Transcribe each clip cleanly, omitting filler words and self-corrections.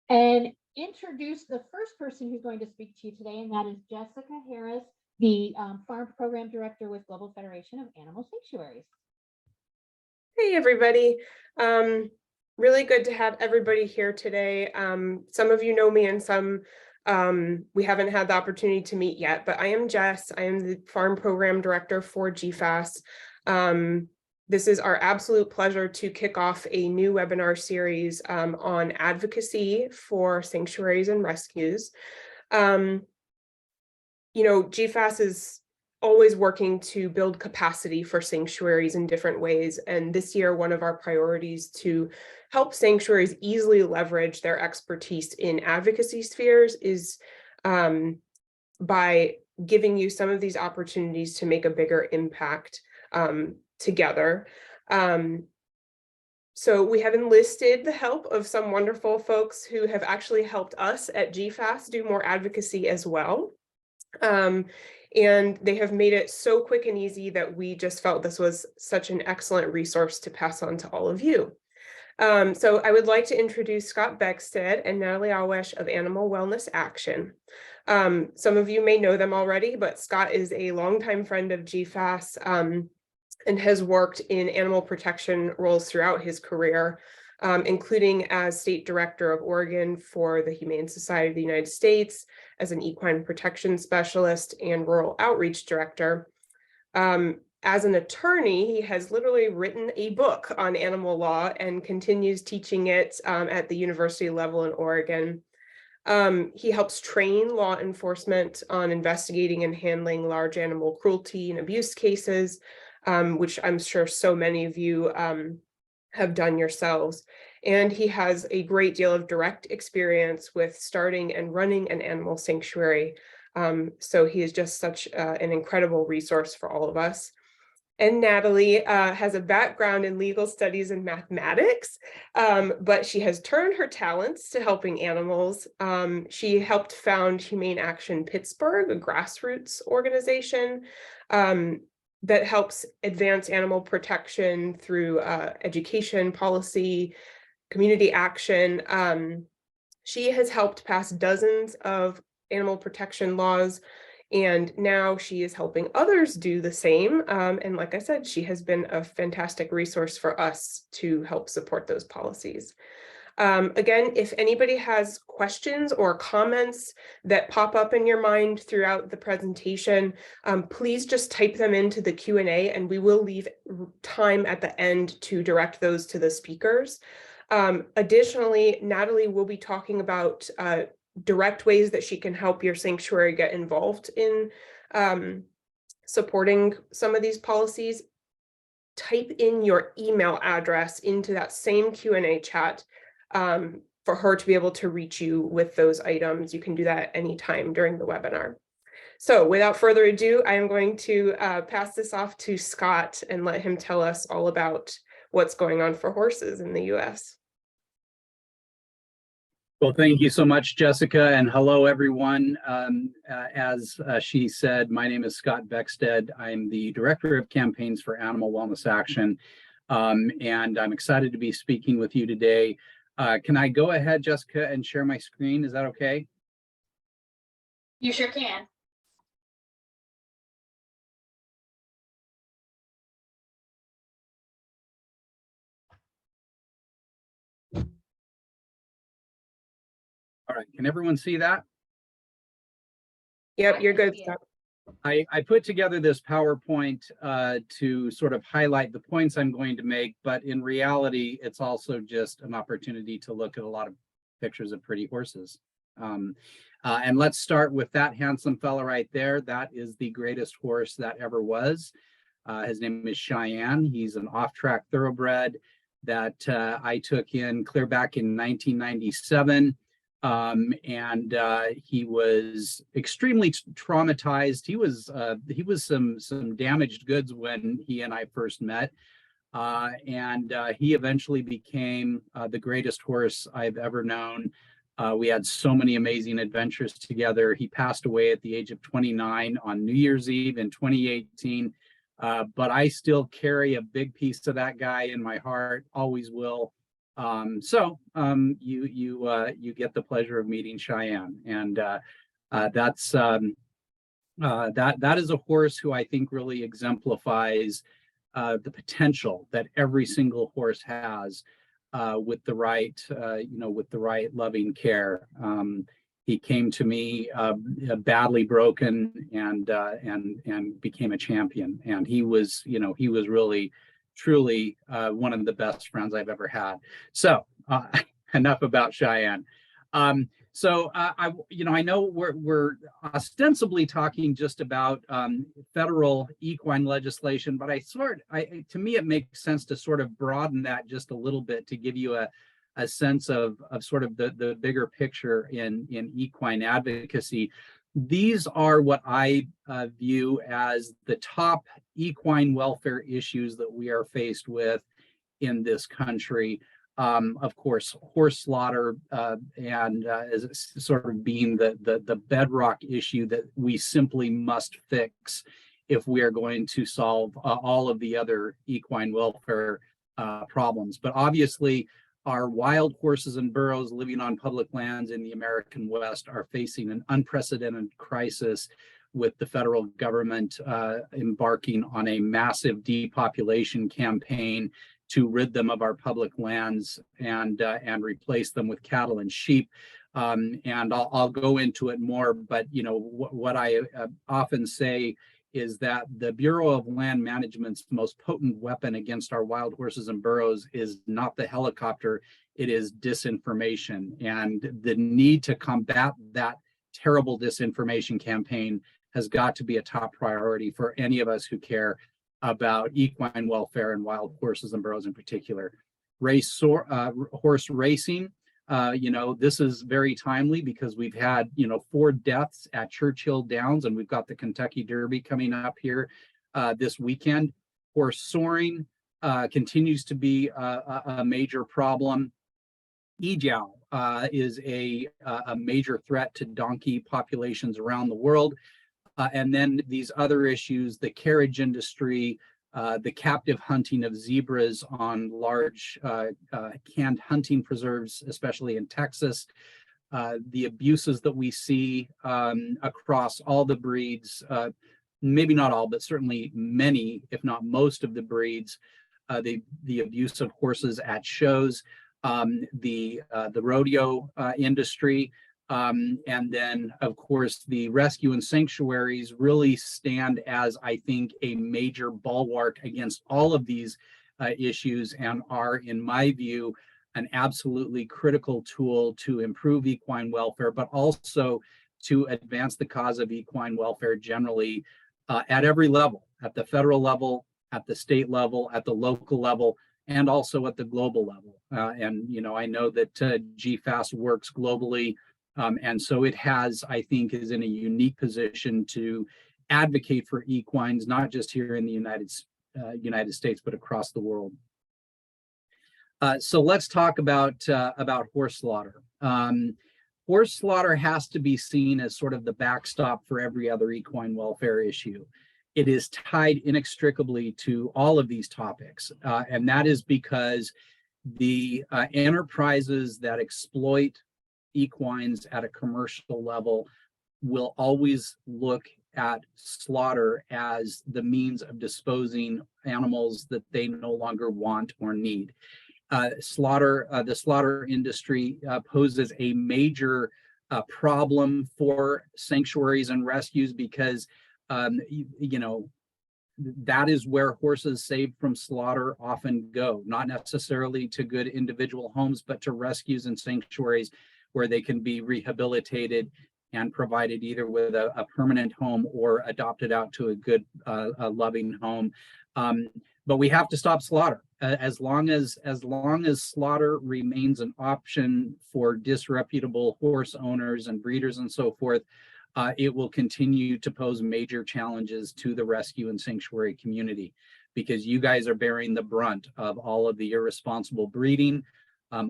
and introduce the first person who's going to speak to you today, and that is Jessica Harris, the Farm Program Director with Global Federation of Animal Sanctuaries. Hey, everybody. Really good to have everybody here today. Some of you know me and some we haven't had the opportunity to meet yet, but I am Jess. I am the Farm Program Director for GFAS. This is our absolute pleasure to kick off a new webinar series on advocacy for sanctuaries and rescues. You know, GFAS is always working to build capacity for sanctuaries in different ways. And this year, one of our priorities to help sanctuaries easily leverage their expertise in advocacy spheres is by giving you some of these opportunities to make a bigger impact together. So we have enlisted the help of some wonderful folks who have actually helped us at GFAS do more advocacy as well. And they have made it so quick and easy that we just felt this was such an excellent resource to pass on to all of you. So I would like to introduce Scott Beckstead and Natalie Ahwesh of Animal Wellness Action. Some of you may know them already, but Scott is a longtime friend of GFAS and has worked in animal protection roles throughout his career, including as State Director of Oregon for the Humane Society of the United States, as an equine protection specialist and rural outreach director. As an attorney, he has literally written a book on animal law and continues teaching it at the university level in Oregon. He helps train law enforcement on investigating and handling large animal cruelty and abuse cases, which I'm sure so many of you have done yourselves. And he has a great deal of direct experience with starting and running an animal sanctuary. So he is just such an incredible resource for all of us. And Natalie has a background in legal studies and mathematics, but she has turned her talents to helping animals. She helped found Humane Action Pittsburgh, a grassroots organization that helps advance animal protection through education, policy, community action. She has helped pass dozens of animal protection laws, and now she is helping others do the same. And like I said, she has been a fantastic resource for us to help support those policies. Again, if anybody has questions or comments that pop up in your mind throughout the presentation, please just type them into the Q&A and we will leave time at the end to direct those to the speakers. Additionally, Natalie will be talking about direct ways that she can help your sanctuary get involved in supporting some of these policies. Type in your email address into that same Q&A chat for her to be able to reach you with those items. You can do that anytime during the webinar. So without further ado, I am going to pass this off to Scott and let him tell us all about what's going on for horses in the US. Well, thank you so much, Jessica, and hello, everyone. As she said, my name is Scott Beckstead. I'm the Director of Campaigns for Animal Wellness Action, and I'm excited to be speaking with you today. Can I go ahead, Jessica, and share my screen? Is that okay? You sure can. All right, can everyone see that? Yep, you're good, Scott. I put together this PowerPoint to sort of highlight the points I'm going to make, but in reality, it's also just an opportunity to look at a lot of pictures of pretty horses. And let's start with that handsome fella right there. That is the greatest horse that ever was. His name is Cheyenne. He's an off-track thoroughbred that I took in clear back in 1997. And he was extremely traumatized. He was some damaged goods when he and I first met, and he eventually became the greatest horse I've ever known. We had so many amazing adventures together. He passed away at the age of 29 on New Year's Eve in 2018, but I still carry a big piece of that guy in my heart, always will. You get the pleasure of meeting Cheyenne, and that is a horse who I think really exemplifies the potential that every single horse has with the right, with the right loving care. He came to me badly broken and became a champion. And he was really, truly one of the best friends I've ever had. So enough about Cheyenne. I know we're ostensibly talking just about federal equine legislation, but to me, it makes sense to sort of broaden that just a little bit to give you a sense of sort of the bigger picture in equine advocacy. These are what I view as the top equine welfare issues that we are faced with in this country. Of course, horse slaughter as sort of being the bedrock issue that we simply must fix if we are going to solve all of the other equine welfare problems. But obviously, our wild horses and burros living on public lands in the American West are facing an unprecedented crisis with the federal government embarking on a massive depopulation campaign to rid them of our public lands and replace them with cattle and sheep. And I'll go into it more, but what I often say is that the Bureau of Land Management's most potent weapon against our wild horses and burros is not the helicopter, it is disinformation. And the need to combat that terrible disinformation campaign has got to be a top priority for any of us who care about equine welfare and wild horses and burros in particular. Horse racing, this is very timely because we've had 4 deaths at Churchill Downs, and we've got the Kentucky Derby coming up here this weekend. Horse soaring continues to be a major problem. EJOW is a major threat to donkey populations around the world. And then these other issues, the carriage industry, the captive hunting of zebras on large canned hunting preserves, especially in Texas, the abuses that we see across all the breeds, maybe not all, but certainly many, if not most of the breeds, the abuse of horses at shows, the rodeo industry, and then, of course, the rescue and sanctuaries really stand as, I think, a major bulwark against all of these issues and are, in my view, an absolutely critical tool to improve equine welfare, but also to advance the cause of equine welfare generally at every level, at the federal level, at the state level, at the local level, and also at the global level. I know that GFAS works globally. And so it I think, is in a unique position to advocate for equines, not just here in the United States, but across the world. So let's talk about horse slaughter. Horse slaughter has to be seen as sort of the backstop for every other equine welfare issue. It is tied inextricably to all of these topics, and that is because the enterprises that exploit equines at a commercial level will always look at slaughter as the means of disposing animals that they no longer want or need. The slaughter industry poses a major problem for sanctuaries and rescues because that is where horses saved from slaughter often go, not necessarily to good individual homes, but to rescues and sanctuaries where they can be rehabilitated and provided either with a permanent home or adopted out to a good, loving home. But we have to stop slaughter. As long as slaughter remains an option for disreputable horse owners and breeders and so forth, it will continue to pose major challenges to the rescue and sanctuary community, because you guys are bearing the brunt of all of the irresponsible breeding,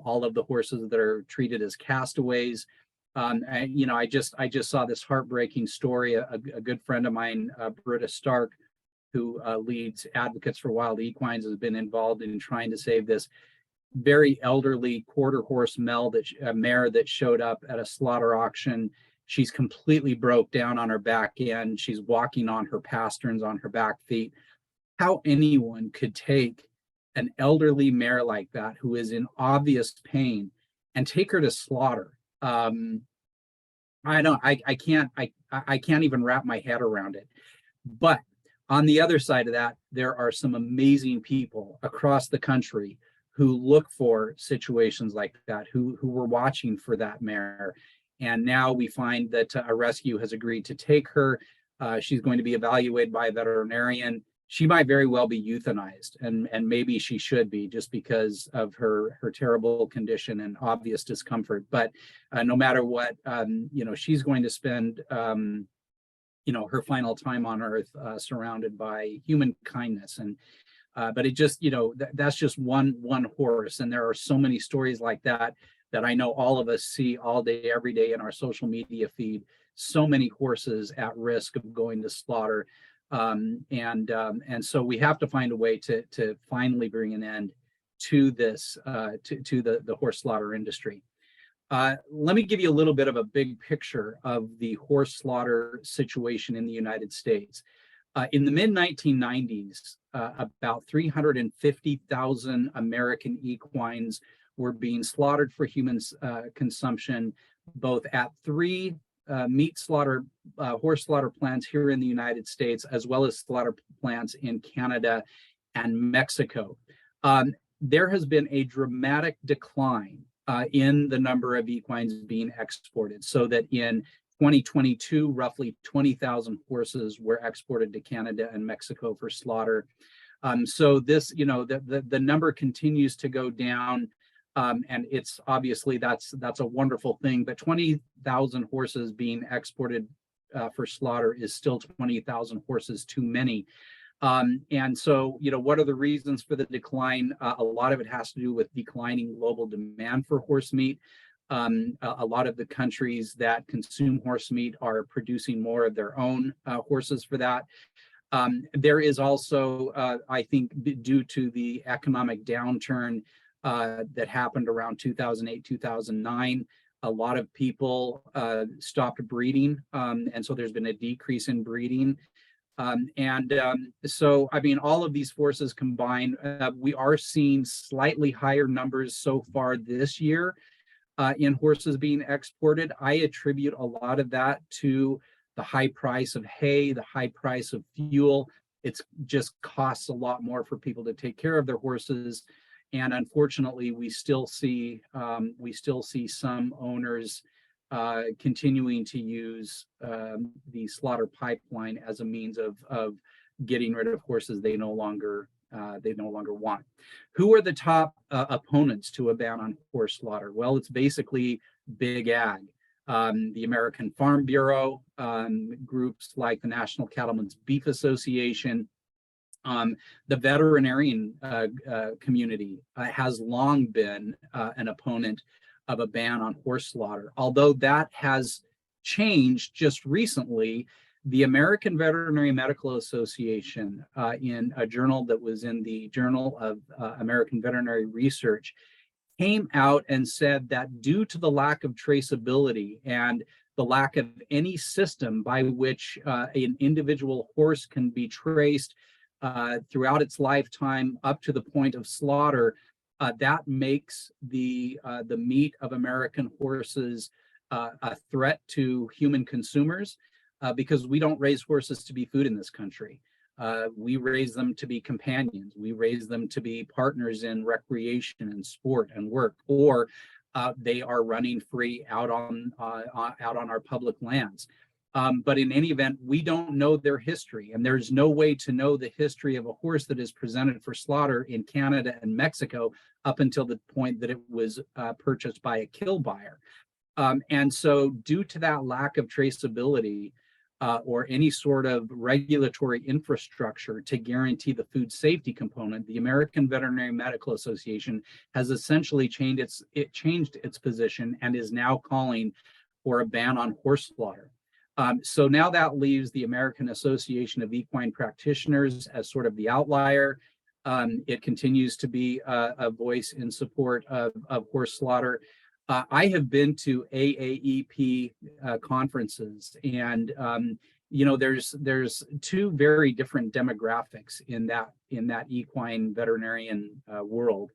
all of the horses that are treated as castaways. I just saw this heartbreaking story. A good friend of mine, Britta Stark, who leads Advocates for Wild Equines, has been involved in trying to save this very elderly quarter horse mare that showed up at a slaughter auction. She's completely broke down on her back end. She's walking on her pasterns on her back feet. How anyone could take an elderly mare like that who is in obvious pain and take her to slaughter. I can't even wrap my head around it. But on the other side of that, there are some amazing people across the country who look for situations like that, who were watching for that mare. And now we find that a rescue has agreed to take her. She's going to be evaluated by a veterinarian. She might very well be euthanized, and maybe she should be, just because of her terrible condition and obvious discomfort. But no matter what, she's going to spend her final time on earth surrounded by human kindness. And but it just, that's just one horse, and there are so many stories like that I know all of us see all day, every day in our social media feed. So many horses at risk of going to slaughter. And so we have to find a way to finally bring an end to this, to the horse slaughter industry. Let me give you a little bit of a big picture of the horse slaughter situation in the United States. In the mid-1990s, about 350,000 American equines were being slaughtered for human consumption, both at 3 horse slaughter plants here in the United States, as well as slaughter plants in Canada and Mexico. There has been a dramatic decline in the number of equines being exported, so that in 2022, roughly 20,000 horses were exported to Canada and Mexico for slaughter. So this, the number continues to go down. And it's obviously that's a wonderful thing, but 20,000 horses being exported for slaughter is still 20,000 horses too many. And so, what are the reasons for the decline? A lot of it has to do with declining global demand for horse meat. A lot of the countries that consume horse meat are producing more of their own horses for that. There is also, I think, due to the economic downturn that happened around 2008, 2009, a lot of people stopped breeding, and so there's been a decrease in breeding. So, I mean, all of these forces combined, we are seeing slightly higher numbers so far this year in horses being exported. I attribute a lot of that to the high price of hay, the high price of fuel. It's just costs a lot more for people to take care of their horses. And unfortunately, we still see some owners continuing to use the slaughter pipeline as a means of getting rid of horses they no longer want. Who are the top opponents to a ban on horse slaughter? Well, it's basically big ag. The American Farm Bureau, groups like the National Cattlemen's Beef Association. The veterinarian community has long been an opponent of a ban on horse slaughter. Although that has changed just recently, the American Veterinary Medical Association, in a journal that was in the Journal of American Veterinary Research, came out and said that due to the lack of traceability and the lack of any system by which an individual horse can be traced throughout its lifetime up to the point of slaughter, that makes the meat of American horses a threat to human consumers, because we don't raise horses to be food in this country. We raise them to be companions. We raise them to be partners in recreation and sport and work, or they are running free out on our public lands. But in any event, we don't know their history, and there's no way to know the history of a horse that is presented for slaughter in Canada and Mexico up until the point that it was purchased by a kill buyer. And so due to that lack of traceability or any sort of regulatory infrastructure to guarantee the food safety component, the American Veterinary Medical Association has essentially changed its position and is now calling for a ban on horse slaughter. So now that leaves the American Association of Equine Practitioners as sort of the outlier. It continues to be a voice in support of horse slaughter. I have been to AAEP conferences, and there's two very different demographics in that equine veterinarian world.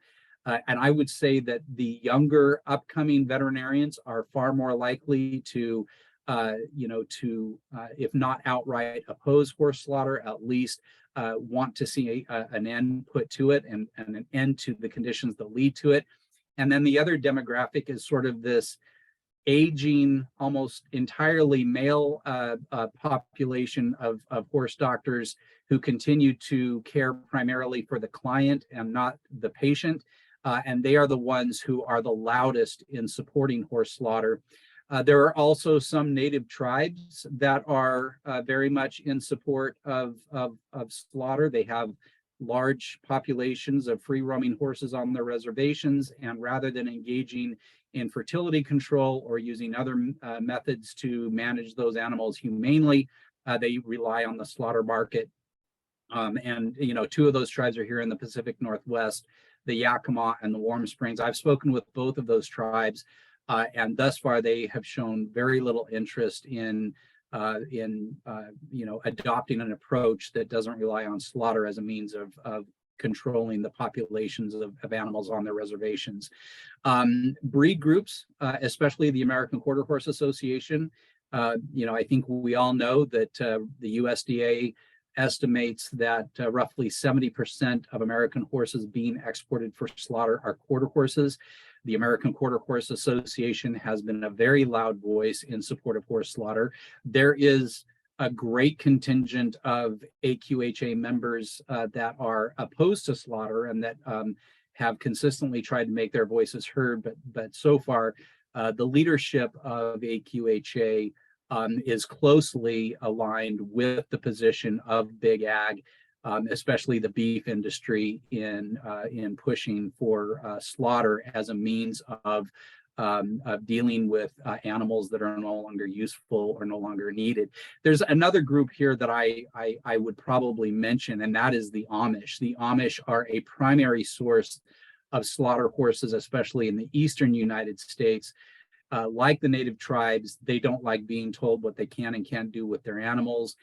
And I would say that the younger upcoming veterinarians are far more likely to, if not outright oppose horse slaughter, at least want to see an end put to it and an end to the conditions that lead to it. And then the other demographic is sort of this aging, almost entirely male population of horse doctors who continue to care primarily for the client and not the patient. And they are the ones who are the loudest in supporting horse slaughter. There are also some native tribes that are very much in support of slaughter. They have large populations of free roaming horses on their reservations, and rather than engaging in fertility control or using other methods to manage those animals humanely, they rely on the slaughter market. And two of those tribes are here in the Pacific Northwest, the Yakima and the Warm Springs. I've spoken with both of those tribes, and thus far they have shown very little interest in adopting an approach that doesn't rely on slaughter as a means of controlling the populations of animals on their reservations. Breed groups, especially the American Quarter Horse Association, I think we all know that the USDA estimates that roughly 70% of American horses being exported for slaughter are quarter horses. The American Quarter Horse Association has been a very loud voice in support of horse slaughter. There is a great contingent of AQHA members that are opposed to slaughter and that have consistently tried to make their voices heard, but so far the leadership of AQHA is closely aligned with the position of Big Ag, especially the beef industry in pushing for slaughter as a means of dealing with animals that are no longer useful or no longer needed. There's another group here that I would probably mention, and that is the Amish. The Amish are a primary source of slaughter horses, especially in the eastern United States. Like the native tribes, they don't like being told what they can and can't do with their animals.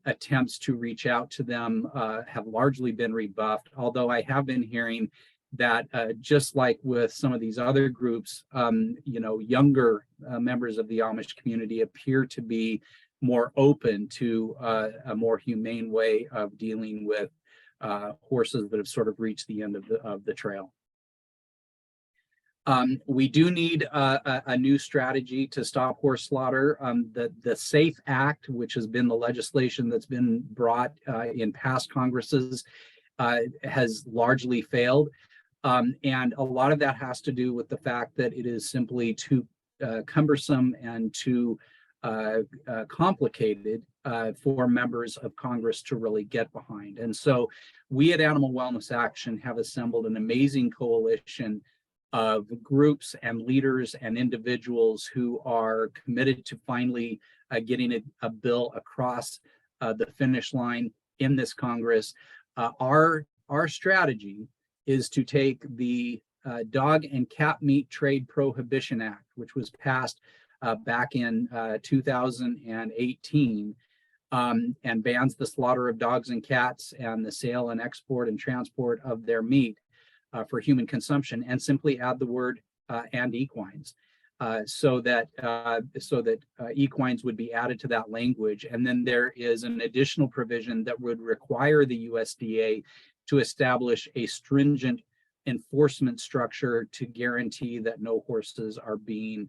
Attempts to reach out to them have largely been rebuffed, although I have been hearing that just like with some of these other groups, younger members of the Amish community appear to be more open to a more humane way of dealing with horses that have sort of reached the end of the trail. We do need a new strategy to stop horse slaughter. The SAFE Act, which has been the legislation that's been brought in past Congresses, has largely failed. And a lot of that has to do with the fact that it is simply too cumbersome and too complicated for members of Congress to really get behind. And so we at Animal Wellness Action have assembled an amazing coalition of groups and leaders and individuals who are committed to finally getting a bill across the finish line in this Congress. Our strategy is to take the Dog and Cat Meat Trade Prohibition Act, which was passed back in 2018, and bans the slaughter of dogs and cats and the sale and export and transport of their meat for human consumption, and simply add the word and equines, so that equines would be added to that language. And then there is an additional provision that would require the USDA to establish a stringent enforcement structure to guarantee that no horses are being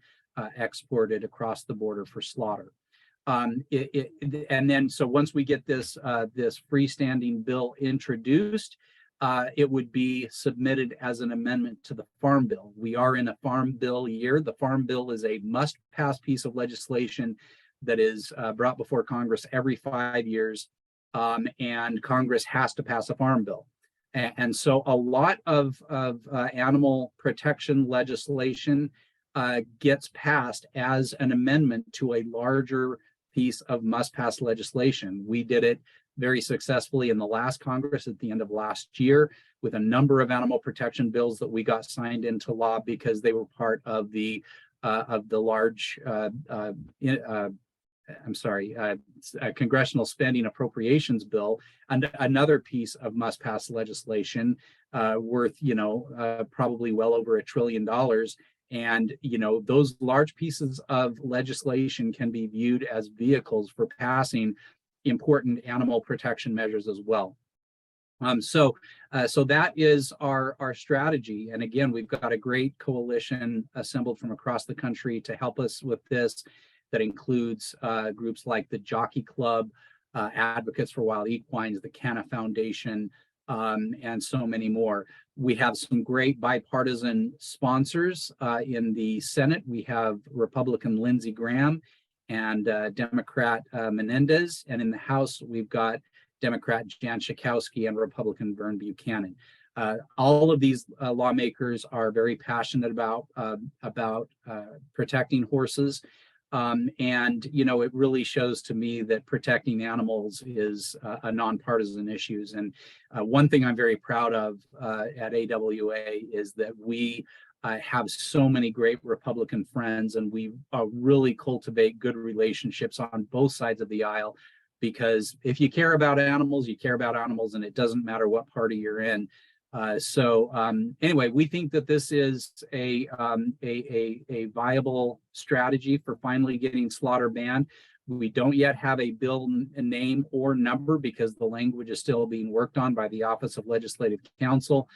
exported across the border for slaughter. And then, so once we get this freestanding bill introduced, it would be submitted as an amendment to the Farm Bill. We are in a Farm Bill year. The Farm Bill is a must-pass piece of legislation that is brought before Congress every 5 years, and Congress has to pass a Farm Bill. And so a lot of animal protection legislation gets passed as an amendment to a larger piece of must-pass legislation. We did it very successfully in the last Congress at the end of last year with a number of animal protection bills that we got signed into law because they were part of the large congressional spending appropriations bill, and another piece of must-pass legislation worth, probably well over $1 trillion. And, those large pieces of legislation can be viewed as vehicles for passing important animal protection measures as well. So that is our strategy. And again, we've got a great coalition assembled from across the country to help us with this. That includes groups like the Jockey Club, Advocates for Wild Equines, the Canna Foundation, and so many more. We have some great bipartisan sponsors in the Senate. We have Republican Lindsey Graham and Democrat Menendez. And in the House, we've got Democrat Jan Schakowsky and Republican Vern Buchanan. All of these lawmakers are very passionate about protecting horses. And, it really shows to me that protecting animals is a nonpartisan issue. And one thing I'm very proud of at AWA is that we have so many great Republican friends, and we really cultivate good relationships on both sides of the aisle. Because if you care about animals, you care about animals, and it doesn't matter what party you're in. Anyway, we think that this is a viable strategy for finally getting slaughter banned. We don't yet have a bill name or number because the language is still being worked on by the Office of Legislative Counsel.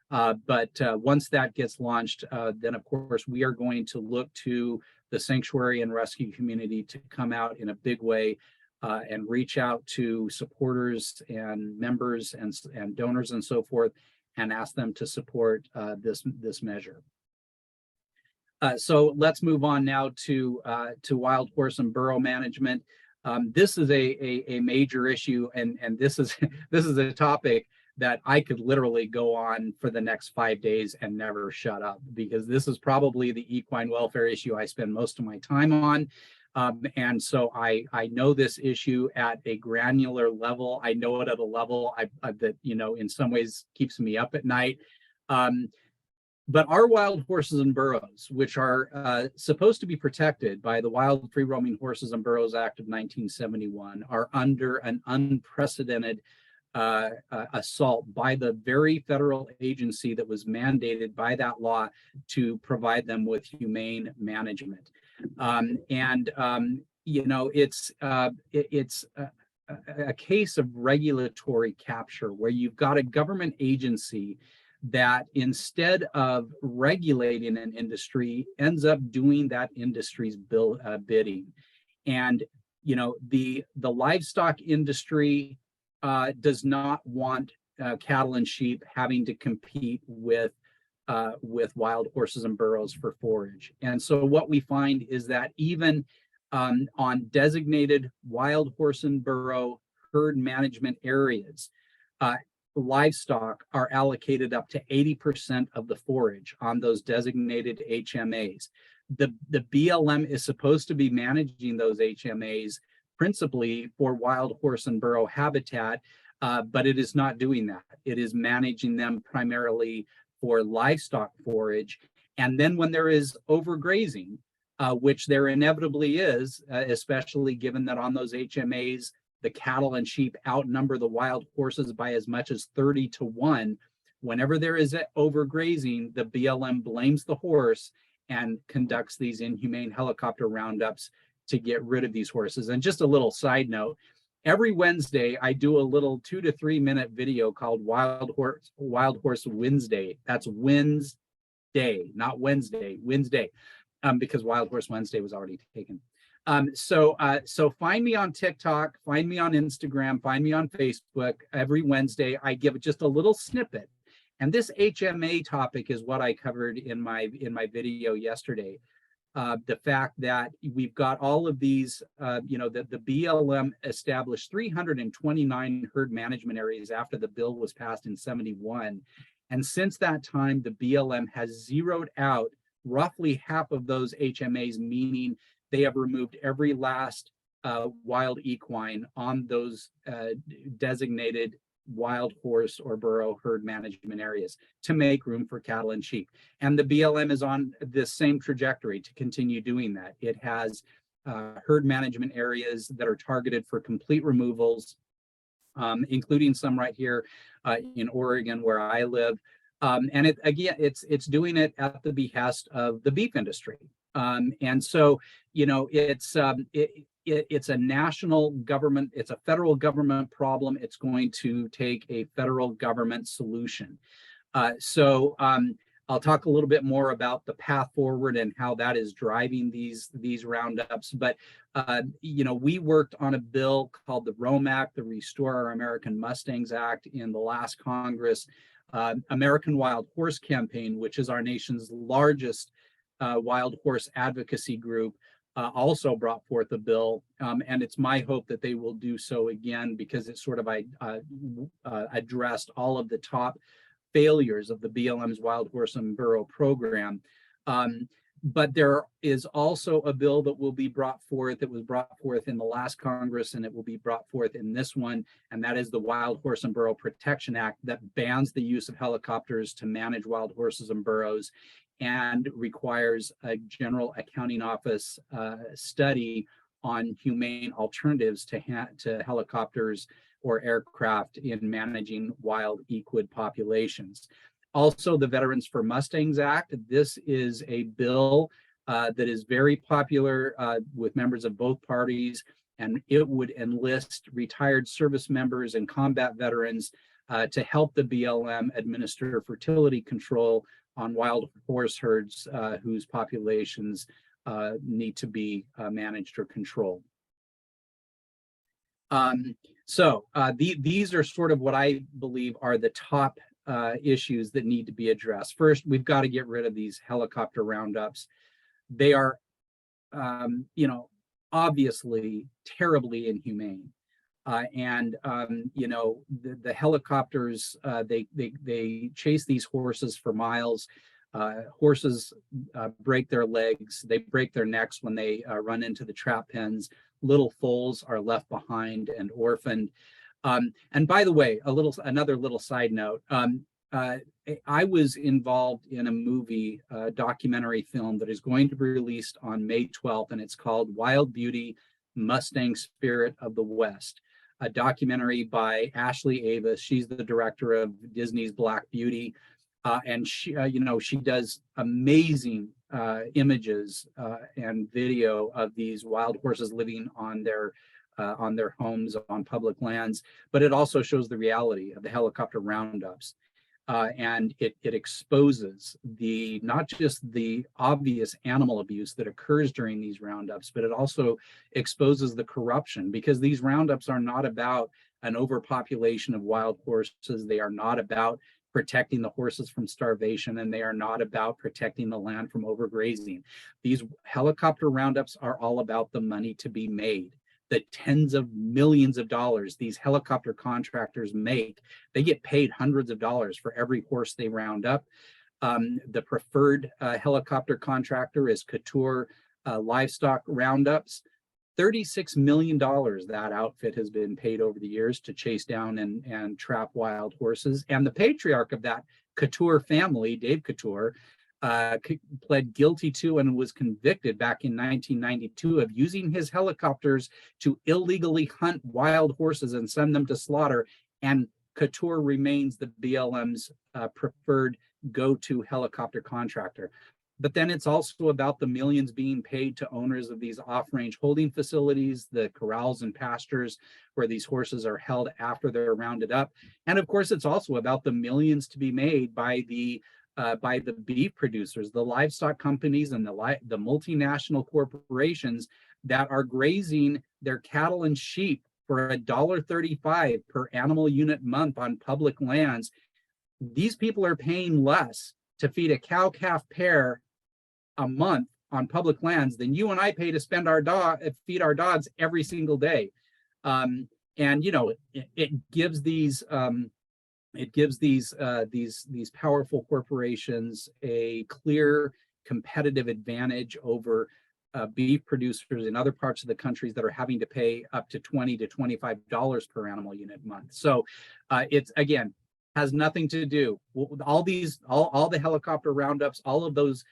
But once that gets launched, then of course we are going to look to the sanctuary and rescue community to come out in a big way and reach out to supporters and members and donors and so forth, and ask them to support this measure. So let's move on now to wild horse and burro management. This is a major issue, and this is a topic that I could literally go on for the next 5 days and never shut up, because this is probably the equine welfare issue I spend most of my time on. And so I know this issue at a granular level. I know it at a level that, in some ways keeps me up at night. But our wild horses and burros, which are supposed to be protected by the Wild Free Roaming Horses and Burros Act of 1971, are under an unprecedented assault by the very federal agency that was mandated by that law to provide them with humane management. It's a case of regulatory capture, where you've got a government agency that, instead of regulating an industry, ends up doing that industry's bidding. And the livestock industry does not want cattle and sheep having to compete with wild horses and burros for forage. And so what we find is that even on designated wild horse and burro herd management areas, livestock are allocated up to 80% of the forage on those designated HMAs. The BLM is supposed to be managing those HMAs principally for wild horse and burro habitat, but it is not doing that. It is managing them primarily for livestock forage. And then when there is overgrazing, which there inevitably is, especially given that on those HMAs, the cattle and sheep outnumber the wild horses by as much as 30-1. Whenever there is overgrazing, the BLM blames the horse and conducts these inhumane helicopter roundups to get rid of these horses. And just a little side note, every Wednesday, I do a little 2 to 3 minute video called Wild Horse Wednesday. That's Wednesday, not Wednesday, Wednesday, because Wild Horse Wednesday was already taken. So find me on TikTok, find me on Instagram, find me on Facebook. Every Wednesday, I give just a little snippet. And this HMA topic is what I covered in my video yesterday. The fact that we've got all of these, that the BLM established 329 herd management areas after the bill was passed in 71. And since that time, the BLM has zeroed out roughly half of those HMAs, meaning they have removed every last wild equine on those designated wild horse or burro herd management areas to make room for cattle and sheep. And the BLM is on this same trajectory to continue doing that. It has herd management areas that are targeted for complete removals, including some right here in Oregon where I live. And it's doing it at the behest of the beef industry. And so, it's a national government, it's a federal government problem. It's going to take a federal government solution. So I'll talk a little bit more about the path forward and how that is driving these roundups. But we worked on a bill called the ROAM Act, the Restore Our American Mustangs Act, in the last Congress. American Wild Horse Campaign, which is our nation's largest wild horse advocacy group, also brought forth a bill, and it's my hope that they will do so again, because it sort of addressed all of the top failures of the BLM's wild horse and burro program. But there is also a bill that will be brought forth, that was brought forth in the last Congress, and it will be brought forth in this one, and that is the Wild Horse and Burro Protection Act, that bans the use of helicopters to manage wild horses and burros, and requires a General Accounting Office study on humane alternatives to helicopters or aircraft in managing wild equid populations. Also, the Veterans for Mustangs Act. This is a bill that is very popular with members of both parties, and it would enlist retired service members and combat veterans to help the BLM administer fertility control on wild horse herds whose populations need to be managed or controlled. These are sort of what I believe are the top issues that need to be addressed. First, we've got to get rid of these helicopter roundups. They are, obviously terribly inhumane. The helicopters, they chase these horses for miles. Horses break their legs, they break their necks when they run into the trap pens. Little foals are left behind and orphaned. And by the way, another little side note, I was involved in a movie, documentary film that is going to be released on May 12th, and it's called Wild Beauty, Mustang Spirit of the West, a documentary by Ashley Ahwesh. She's the director of Disney's Black Beauty, and she does amazing images and video of these wild horses living on their homes on public lands. But it also shows the reality of the helicopter roundups. And it exposes not just the obvious animal abuse that occurs during these roundups, but it also exposes the corruption, because these roundups are not about an overpopulation of wild horses. They are not about protecting the horses from starvation, and they are not about protecting the land from overgrazing. These helicopter roundups are all about the money to be made. The tens of millions of dollars these helicopter contractors make. They get paid hundreds of dollars for every horse they round up. The preferred helicopter contractor is Couture Livestock Roundups. $36 million that outfit has been paid over the years to chase down and trap wild horses. And the patriarch of that Couture family, Dave Couture, pled guilty to and was convicted back in 1992 of using his helicopters to illegally hunt wild horses and send them to slaughter. And Couture remains the BLM's preferred go-to helicopter contractor. But then it's also about the millions being paid to owners of these off-range holding facilities, the corrals and pastures where these horses are held after they're rounded up. And of course, it's also about the millions to be made by the beef producers, the livestock companies, and the multinational corporations that are grazing their cattle and sheep for $1.35 per animal unit month on public lands. These people are paying less to feed a cow-calf pair a month on public lands than you and I pay to feed our dogs every single day. It gives these powerful corporations a clear competitive advantage over beef producers in other parts of the countries that are having to pay up to $20 to $25 per animal unit a month. So it's, again, has nothing to do with all the helicopter roundups, all of those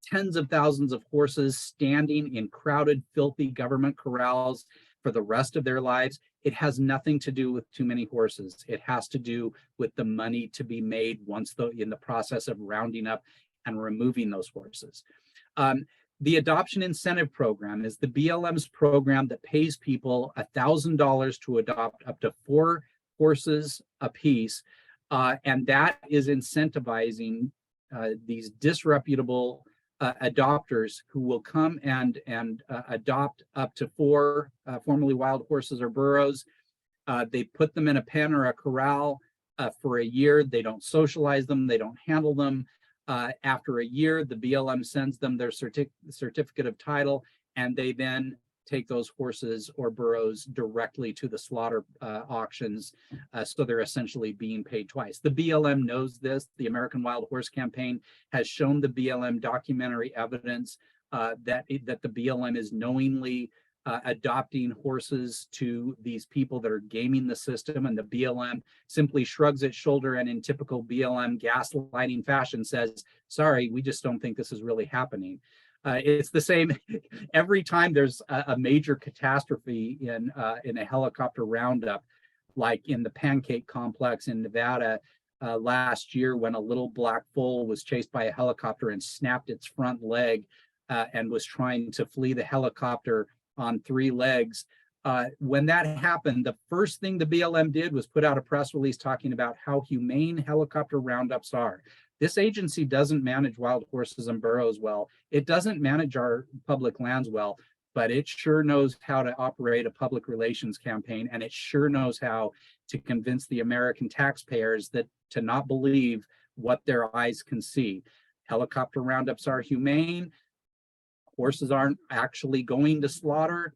tens of thousands of horses standing in crowded, filthy government corrals for the rest of their lives. It has nothing to do with too many horses. It has to do with the money to be made once in the process of rounding up and removing those horses. The Adoption Incentive Program is the BLM's program that pays people $1,000 to adopt up to 4 horses apiece. And that is incentivizing these disreputable adopters who will come and adopt up to 4 formerly wild horses or burros. They put them in a pen or a corral for a year. They don't socialize them. They don't handle them. After a year, the BLM sends them their certificate of title, and they then take those horses or burros directly to the slaughter auctions. So they're essentially being paid twice. The BLM knows this. The American Wild Horse Campaign has shown the BLM documentary evidence that the BLM is knowingly adopting horses to these people that are gaming the system, and the BLM simply shrugs its shoulder and in typical BLM gaslighting fashion says, sorry, we just don't think this is really happening. It's the same every time there's a major catastrophe in a helicopter roundup, like in the Pancake Complex in Nevada last year, when a little black foal was chased by a helicopter and snapped its front leg and was trying to flee the helicopter on 3 legs. When that happened, the first thing the BLM did was put out a press release talking about how humane helicopter roundups are. This agency doesn't manage wild horses and burros well. It doesn't manage our public lands well, but it sure knows how to operate a public relations campaign, and it sure knows how to convince the American taxpayers that to not believe what their eyes can see. Helicopter roundups are humane. Horses aren't actually going to slaughter.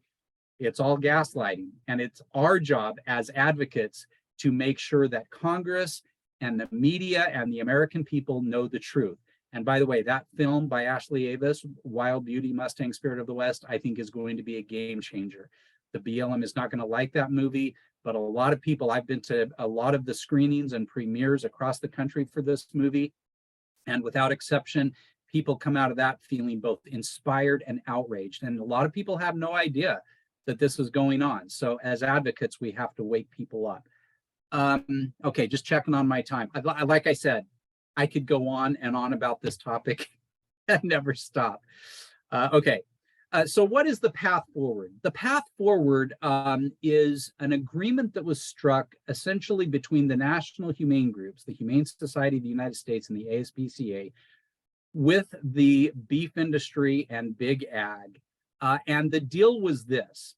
It's all gaslighting. And it's our job as advocates to make sure that Congress and the media and the American people know the truth. And by the way, that film by Ashley Ahwesh, Wild Beauty, Mustang Spirit of the West, I think is going to be a game changer. The BLM is not going to like that movie, but a lot of people, I've been to a lot of the screenings and premieres across the country for this movie, and without exception, people come out of that feeling both inspired and outraged. And a lot of people have no idea that this is going on. So as advocates, we have to wake people up. Okay, just checking on my time. Like I said, I could go on and on about this topic and never stop. So what is the path forward? The path forward is an agreement that was struck essentially between the national humane groups, the Humane Society of the United States and the ASPCA, with the beef industry and big ag. And the deal was this: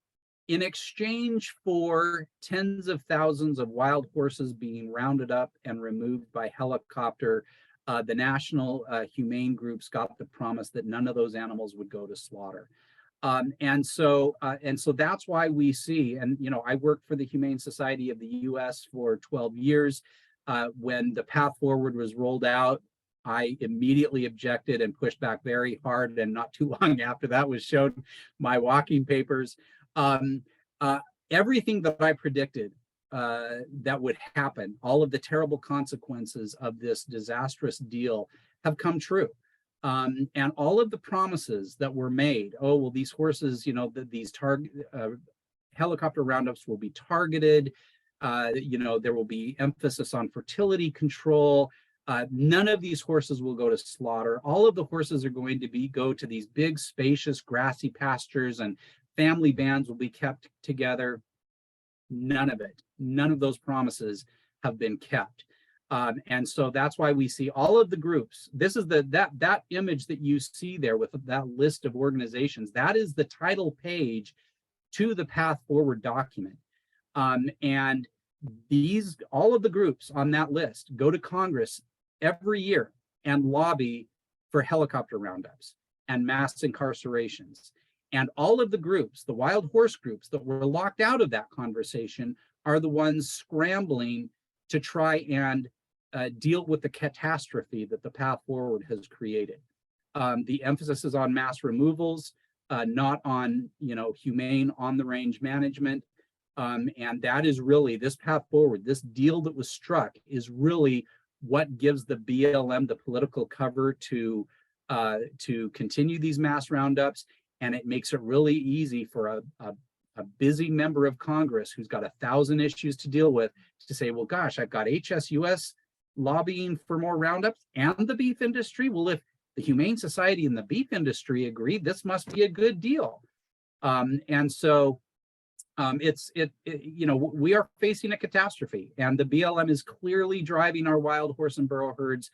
in exchange for tens of thousands of wild horses being rounded up and removed by helicopter, the national humane groups got the promise that none of those animals would go to slaughter. And so that's why we see, and I worked for the Humane Society of the US for 12 years. When the path forward was rolled out, I immediately objected and pushed back very hard, and not too long after that was shown my walking papers. Everything that I predicted that would happen, all of the terrible consequences of this disastrous deal have come true. And all of the promises that were made, oh, well, these horses, these helicopter roundups will be targeted, there will be emphasis on fertility control. None of these horses will go to slaughter. All of the horses are going to go to these big, spacious, grassy pastures, and family bands will be kept together. None of it. None of those promises have been kept. And so that's why we see all of the groups. This is that image that you see there with that list of organizations. That is the title page to the Path Forward document. And all of the groups on that list go to Congress every year and lobby for helicopter roundups and mass incarcerations. And all of the groups, the wild horse groups that were locked out of that conversation, are the ones scrambling to try and deal with the catastrophe that the path forward has created. The emphasis is on mass removals. not on, humane on the range management. And that is really this path forward. This deal that was struck is really what gives the BLM the political cover to continue these mass roundups, and it makes it really easy for a busy member of Congress who's got 1,000 issues to deal with to say, well, gosh, I've got HSUS lobbying for more roundups and the beef industry. Well, if the Humane Society and the beef industry agree, this must be a good deal. And so we are facing a catastrophe, and the BLM is clearly driving our wild horse and burro herds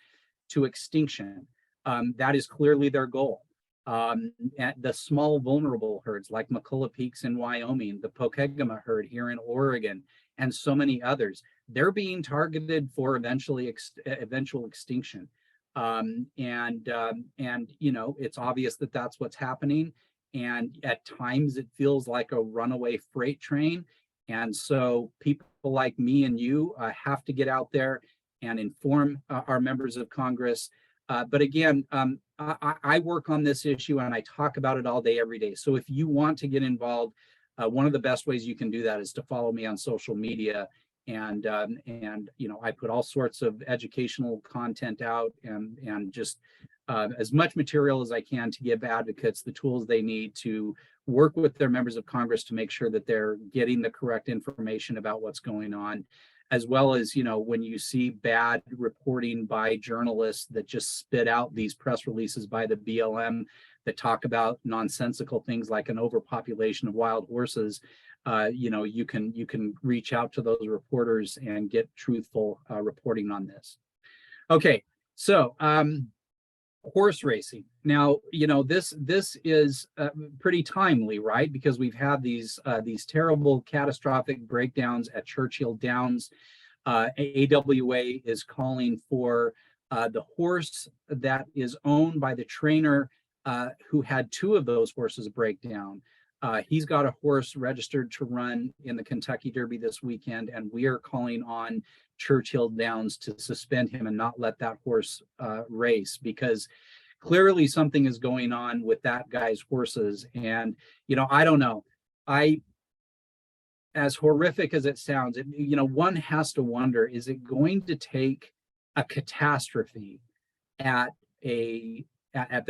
to extinction. That is clearly their goal. And the small vulnerable herds like McCullough Peaks in Wyoming, the Pokegama herd here in Oregon, and so many others, they're being targeted for eventual extinction. It's obvious that that's what's happening. And at times it feels like a runaway freight train. And so people like me and you have to get out there and inform our members of Congress. But again, I work on this issue and I talk about it all day, every day. So if you want to get involved, one of the best ways you can do that is to follow me on social media. And I put all sorts of educational content out and just as much material as I can to give advocates the tools they need to work with their members of Congress to make sure that they're getting the correct information about what's going on, as well as, when you see bad reporting by journalists that just spit out these press releases by the BLM that talk about nonsensical things like an overpopulation of wild horses, you can reach out to those reporters and get truthful reporting on this. Okay, so horse racing. Now, this is pretty timely, right? Because we've had these terrible catastrophic breakdowns at Churchill Downs. AWA is calling for the horse that is owned by the trainer who had 2 of those horses break down. He's got a horse registered to run in the Kentucky Derby this weekend, and we are calling on Churchill Downs to suspend him and not let that horse race, because clearly something is going on with that guy's horses. And, I don't know. As horrific as it sounds, one has to wonder, is it going to take a catastrophe at the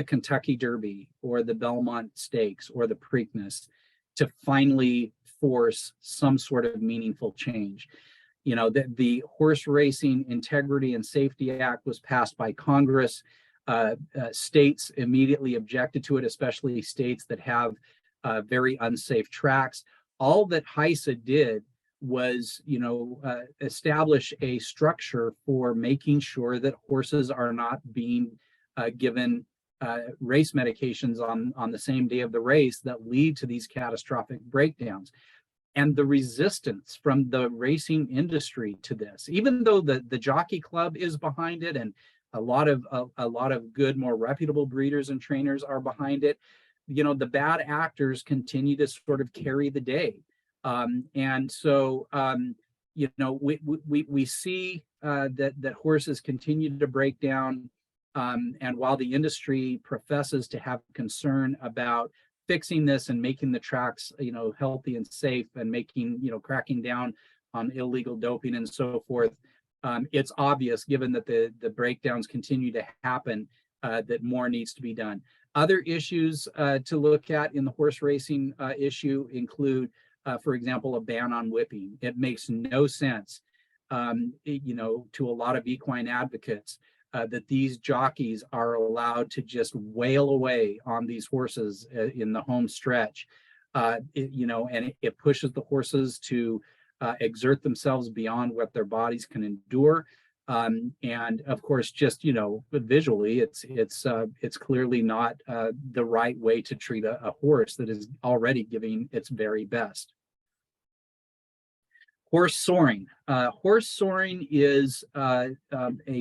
Kentucky Derby or the Belmont Stakes or the Preakness to finally force some sort of meaningful change? The Horse Racing Integrity and Safety Act was passed by Congress. States immediately objected to it, especially states that have very unsafe tracks. All that HISA did was, establish a structure for making sure that horses are not being given race medications on the same day of the race that lead to these catastrophic breakdowns. And the resistance from the racing industry to this, even though the Jockey Club is behind it and a lot of good, more reputable breeders and trainers are behind it, the bad actors continue to sort of carry the day. And so we see that horses continue to break down. And while the industry professes to have concern about fixing this and making the tracks, healthy and safe, and making, cracking down on illegal doping and so forth, it's obvious, given that the breakdowns continue to happen, that more needs to be done. Other issues to look at in the horse racing issue include, for example, a ban on whipping. It makes no sense, to a lot of equine advocates, that these jockeys are allowed to just wail away on these horses in the home stretch, and it pushes the horses to exert themselves beyond what their bodies can endure. And of course, just, visually, it's clearly not the right way to treat a horse that is already giving its very best. Horse soring. Horse soring is a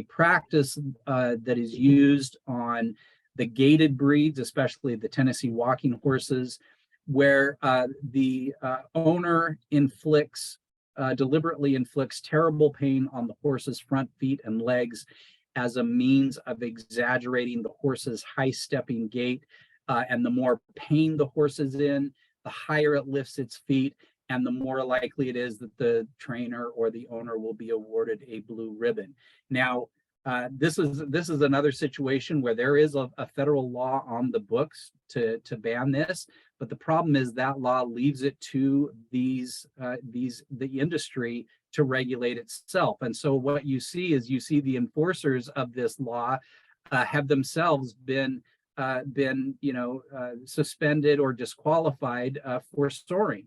practice that is used on the gaited breeds, especially the Tennessee walking horses, where the owner deliberately inflicts terrible pain on the horse's front feet and legs as a means of exaggerating the horse's high-stepping gait. and the more pain the horse is in, the higher it lifts its feet, and the more likely it is that the trainer or the owner will be awarded a blue ribbon. Now, this is another situation where there is a federal law on the books to ban this, but the problem is that law leaves it to the industry to regulate itself. And so what you see is the enforcers of this law have themselves been suspended or disqualified for soaring.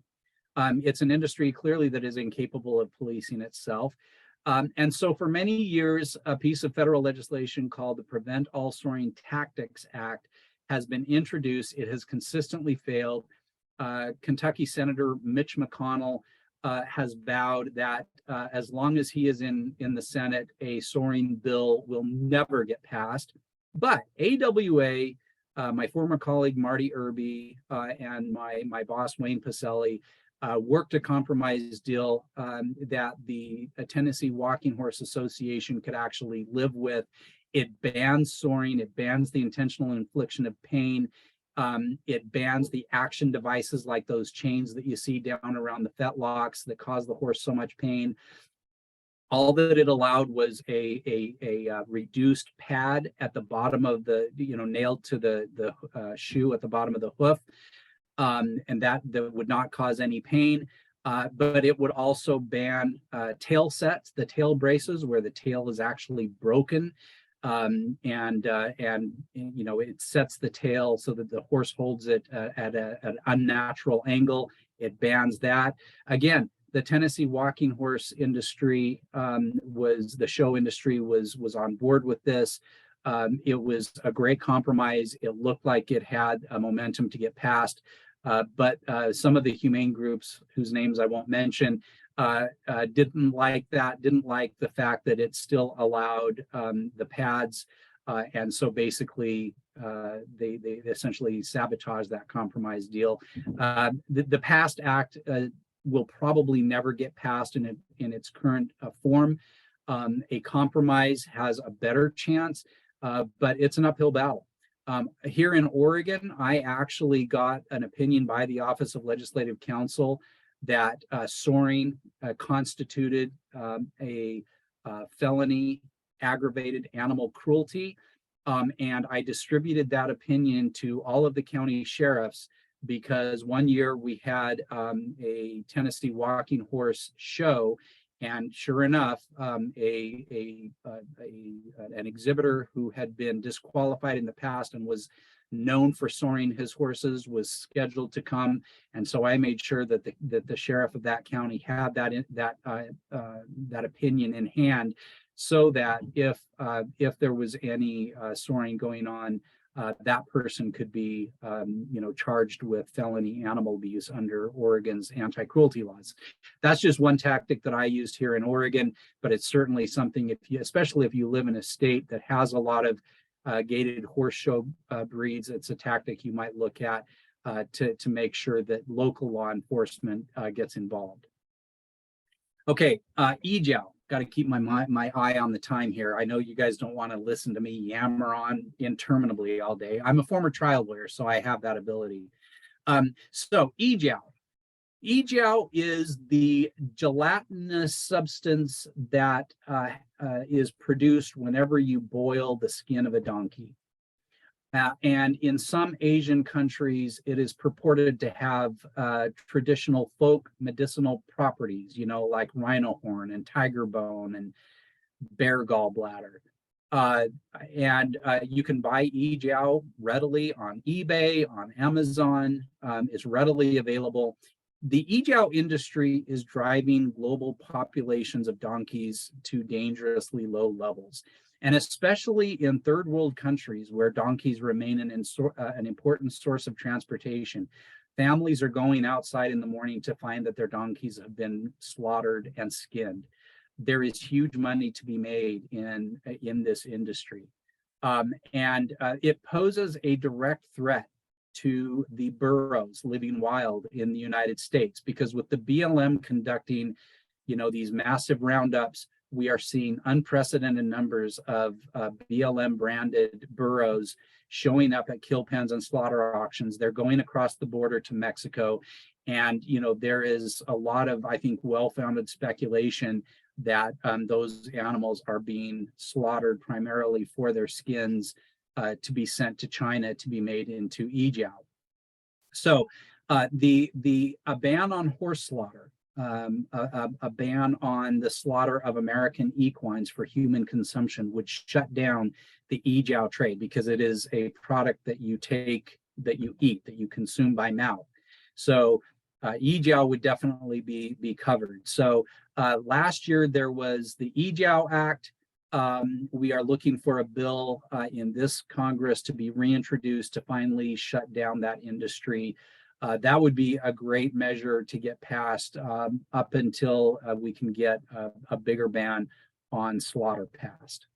It's an industry clearly that is incapable of policing itself. And so for many years, a piece of federal legislation called the Prevent All Soaring Tactics Act has been introduced. It has consistently failed. Kentucky Senator Mitch McConnell has vowed that as long as he is in the Senate, a soaring bill will never get passed. But AWA, my former colleague Marty Irby, and my boss Wayne Pacelli worked a compromise deal that the Tennessee Walking Horse Association could actually live with. It bans soaring, it bans the intentional infliction of pain, it bans the action devices like those chains that you see down around the fetlocks that cause the horse so much pain. All that it allowed was a reduced pad at the bottom of the, nailed to the shoe at the bottom of the hoof, and that would not cause any pain. But it would also ban tail sets, the tail braces, where the tail is actually broken, and it sets the tail so that the horse holds it at an unnatural angle. It bans that. Again, the Tennessee walking horse industry the show industry was on board with this. It was a great compromise. It looked like it had a momentum to get passed, but some of the humane groups, whose names I won't mention, didn't like that, didn't like the fact that it still allowed the pads. And so basically, they essentially sabotaged that compromise deal. The PAST Act will probably never get passed in its current form. A compromise has a better chance, but it's an uphill battle. Here in Oregon, I actually got an opinion by the Office of Legislative Counsel that soaring constituted a felony aggravated animal cruelty. And I distributed that opinion to all of the county sheriffs, because one year we had a Tennessee walking horse show, and sure enough, an exhibitor who had been disqualified in the past and was known for soaring his horses was scheduled to come, and so I made sure that the sheriff of that county had that opinion in hand, so that if there was any soaring going on, that person could be charged with felony animal abuse under Oregon's anti-cruelty laws. That's just one tactic that I used here in Oregon, but it's certainly something, especially if you live in a state that has a lot of gated horse show breeds, it's a tactic you might look at to make sure that local law enforcement gets involved. Okay, EJAL. Got to keep my eye on the time here. I know you guys don't want to listen to me yammer on interminably all day. I'm a former trial lawyer, so I have that ability. So EJAL. EJAL is the gelatinous substance that is produced whenever you boil the skin of a donkey. And in some Asian countries, it is purported to have traditional folk medicinal properties, like rhino horn and tiger bone and bear gallbladder. And you can buy EJAL readily on eBay, on Amazon. It's readily available. The EJAL industry is driving global populations of donkeys to dangerously low levels. And especially in third world countries where donkeys remain an important source of transportation, families are going outside in the morning to find that their donkeys have been slaughtered and skinned. There is huge money to be made in this industry. And it poses a direct threat to the burros living wild in the United States, because with the BLM conducting, these massive roundups, we are seeing unprecedented numbers of BLM branded burros showing up at kill pens and slaughter auctions. They're going across the border to Mexico. And, there is a lot of, I think, well-founded speculation that those animals are being slaughtered primarily for their skins to be sent to China to be made into ejiao. So the a ban on horse slaughter, a ban on the slaughter of American equines for human consumption would shut down the ejiao trade, because it is a product that you take, that you eat, that you consume by mouth. So ejiao would definitely be covered. So last year there was the ejiao Act. We are looking for a bill in this Congress to be reintroduced to finally shut down that industry. That would be a great measure to get passed up until we can get a bigger ban on slaughter passed.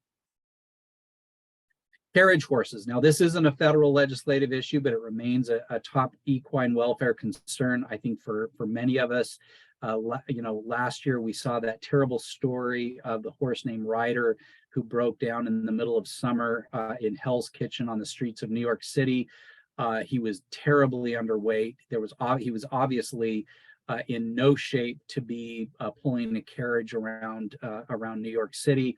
Carriage horses. Now, this isn't a federal legislative issue, but it remains a top equine welfare concern, I think, for many of us. Last year we saw that terrible story of the horse named Ryder, who broke down in the middle of summer in Hell's Kitchen on the streets of New York City. He was terribly underweight. He was obviously in no shape to be pulling a carriage around New York City.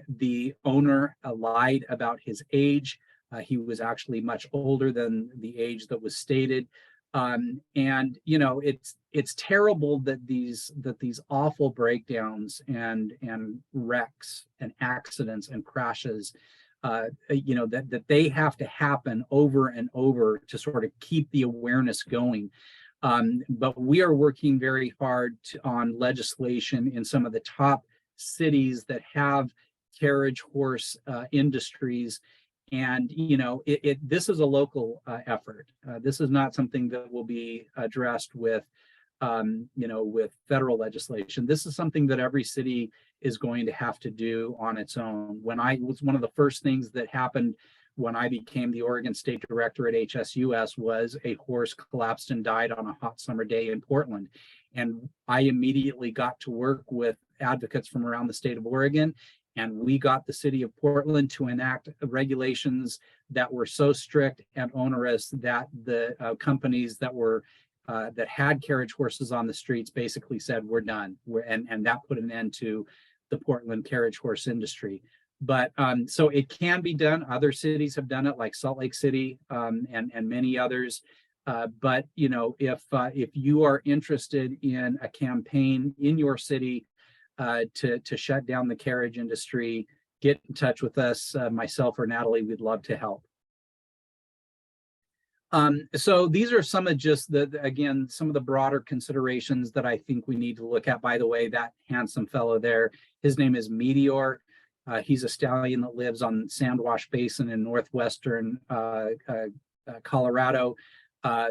The owner lied about his age. He was actually much older than the age that was stated. And it's terrible that these awful breakdowns and wrecks and accidents and crashes, that they have to happen over and over to sort of keep the awareness going. But we are working very hard on legislation in some of the top cities that have carriage horse industries. And this is a local effort. This is not something that will be addressed with federal legislation. This is something that every city is going to have to do on its own. It was one of the first things that happened when I became the Oregon State Director at HSUS was a horse collapsed and died on a hot summer day in Portland. And I immediately got to work with advocates from around the state of Oregon, and we got the city of Portland to enact regulations that were so strict and onerous that the companies that had carriage horses on the streets basically said, we're done. And that put an end to the Portland carriage horse industry. But so it can be done. Other cities have done it, like Salt Lake City and many others. But if you are interested in a campaign in your city to shut down the carriage industry, get in touch with us, myself or Natalie. We'd love to help. So these are some of just some of the broader considerations that I think we need to look at. By the way, that handsome fellow there, his name is Meteor. He's a stallion that lives on Sandwash Basin in northwestern Colorado.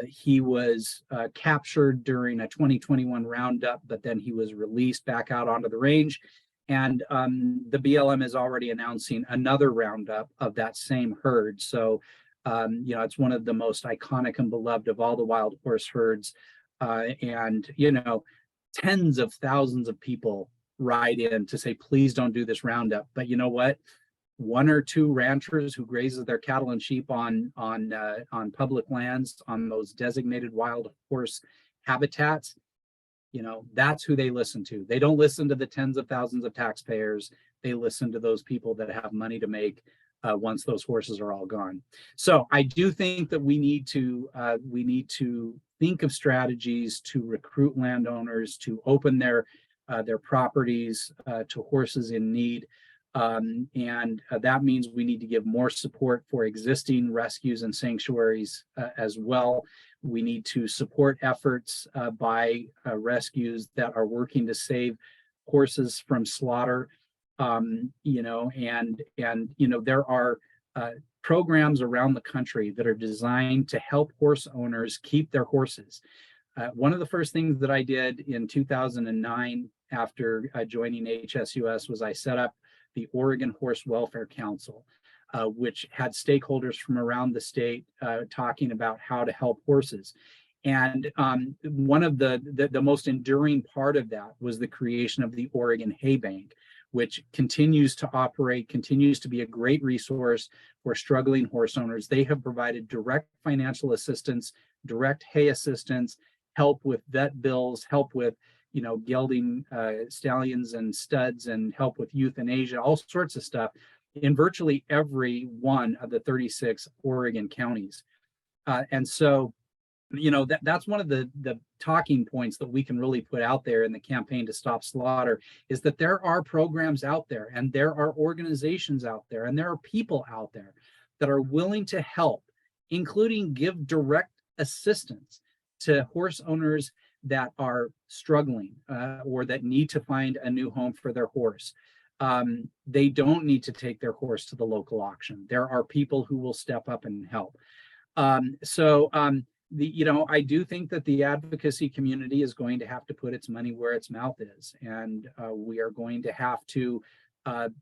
He was captured during a 2021 roundup, but then he was released back out onto the range. And the BLM is already announcing another roundup of that same herd. So, it's one of the most iconic and beloved of all the wild horse herds. And tens of thousands of people write in to say, please don't do this roundup. But you know what? One or two ranchers who grazes their cattle and sheep on public lands, on those designated wild horse habitats, that's who they listen to. They don't listen to the tens of thousands of taxpayers. They listen to those people that have money to make once those horses are all gone. So I do think that we need to think of strategies to recruit landowners to open their properties to horses in need. And that means we need to give more support for existing rescues and sanctuaries as well. We need to support efforts by rescues that are working to save horses from slaughter. There are programs around the country that are designed to help horse owners keep their horses. One of the first things that I did in 2009 after joining HSUS was I set up the Oregon Horse Welfare Council, which had stakeholders from around the state talking about how to help horses. And one of the most enduring part of that was the creation of the Oregon Hay Bank, which continues to operate, continues to be a great resource for struggling horse owners. They have provided direct financial assistance, direct hay assistance, help with vet bills, help with gelding stallions and studs, and help with euthanasia, all sorts of stuff in virtually every one of the 36 Oregon counties. And so, that's one of the talking points that we can really put out there in the campaign to stop slaughter, is that there are programs out there, and there are organizations out there, and there are people out there that are willing to help, including give direct assistance to horse owners that are struggling or that need to find a new home for their horse. They don't need to take their horse to the local auction. There are people who will step up and help. I do think that the advocacy community is going to have to put its money where its mouth is, and we are going to have to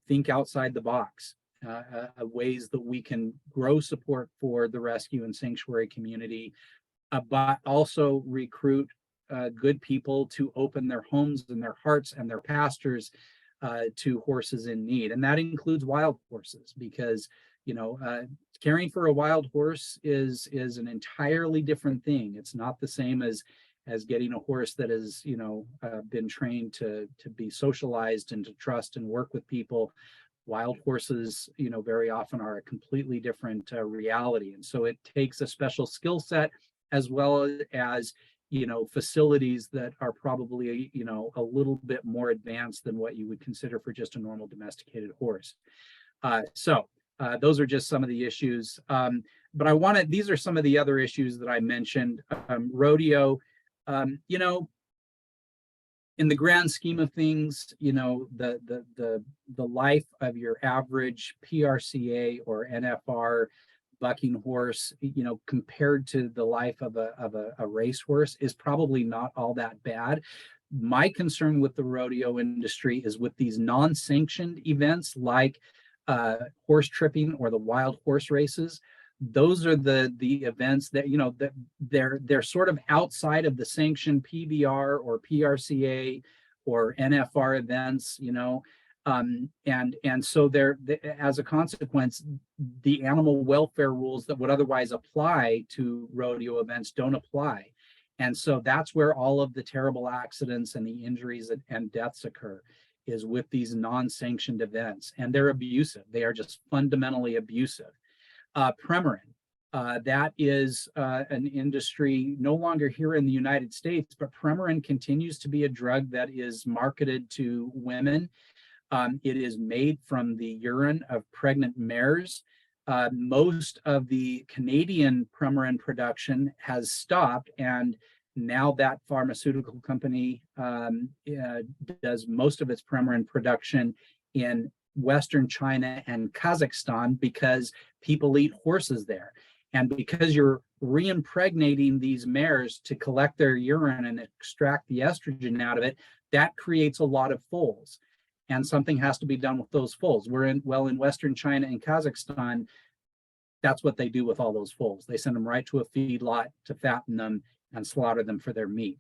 think outside the box, ways that we can grow support for the rescue and sanctuary community, but also recruit good people to open their homes and their hearts and their pastures to horses in need. And that includes wild horses, because caring for a wild horse is an entirely different thing. It's not the same as getting a horse that has been trained to be socialized and to trust and work with people. Wild horses very often are a completely different reality, and so it takes a special skill set, as well as facilities that are probably a little bit more advanced than what you would consider for just a normal domesticated horse. Those are just some of the issues. But these are some of the other issues that I mentioned. Rodeo, in the grand scheme of things, the life of your average PRCA or NFR bucking horse, compared to the life of a racehorse, is probably not all that bad. My concern with the rodeo industry is with these non-sanctioned events like horse tripping or the wild horse races. Those are the events that that they're sort of outside of the sanctioned PBR or PRCA or NFR events, and so as a consequence, the animal welfare rules that would otherwise apply to rodeo events don't apply. And so that's where all of the terrible accidents and the injuries and deaths occur, is with these non-sanctioned events, and they're abusive. They are just fundamentally abusive. Premarin, that is an industry no longer here in the United States, but Premarin continues to be a drug that is marketed to women. It is made from the urine of pregnant mares. Most of the Canadian Premarin production has stopped, and now that pharmaceutical company does most of its Premarin production in Western China and Kazakhstan, because people eat horses there. And because you're reimpregnating these mares to collect their urine and extract the estrogen out of it, that creates a lot of foals. And something has to be done with those foals. In Western China and Kazakhstan, that's what they do with all those foals. They send them right to a feedlot to fatten them and slaughter them for their meat.